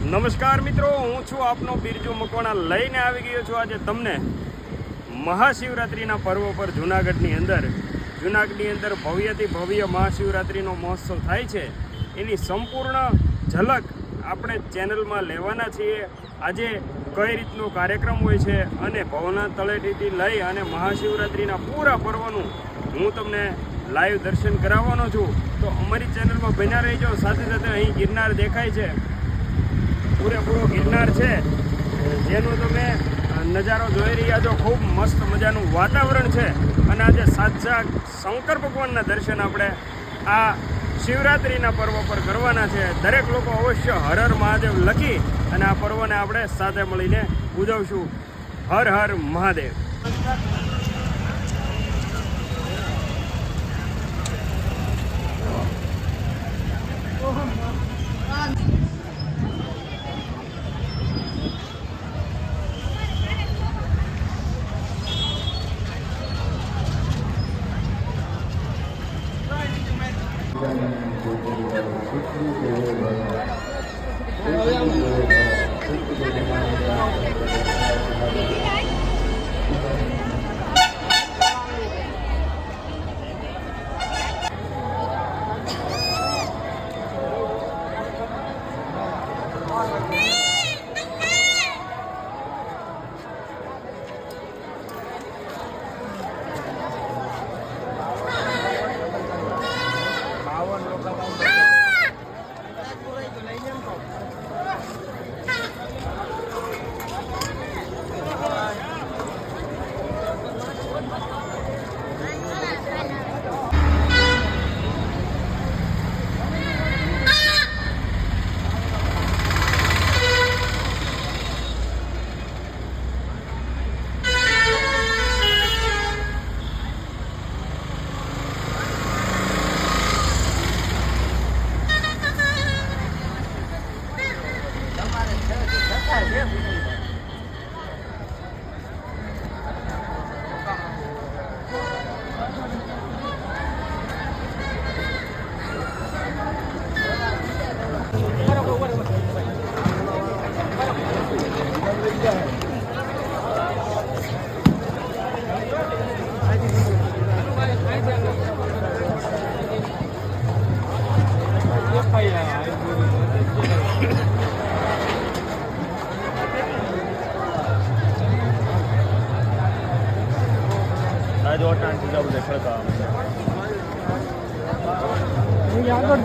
નમસ્કાર મિત્રો, હું છું આપનો બિરજુ મકવાણા લઈને આવી ગયો છું આજે તમને મહાશિવરાત્રિના પર્વ પર જૂનાગઢની અંદર ભવ્યથી ભવ્ય મહાશિવરાત્રિનો મહોત્સવ થાય છે એની સંપૂર્ણ ઝલક આપણે ચેનલમાં લેવાના છીએ। આજે કઈ રીતનો કાર્યક્રમ હોય છે અને ભવના તળેટીથી લઈ અને મહાશિવરાત્રિના પૂરા પર્વનું હું તમને લાઈવ દર્શન કરાવવાનો છું। તો અમારી ચેનલમાં બન્યા રહેજો। સાથે સાથે અહીં ગિરનાર દેખાય છે, પૂરેપૂરો ગિરનાર છે જેનો તમે નજારો જોઈ રહ્યા છો। ખૂબ મસ્ત મજાનું વાતાવરણ છે અને આજે સાક્ષાત શંકર ભગવાનના દર્શન આપણે આ શિવરાત્રિના પર્વ પર કરવાના છે। દરેક લોકો અવશ્ય હર હર મહાદેવ લખી અને આ પર્વને આપણે સાથે મળીને ઉજવશું। હર હર મહાદેવ। આગળ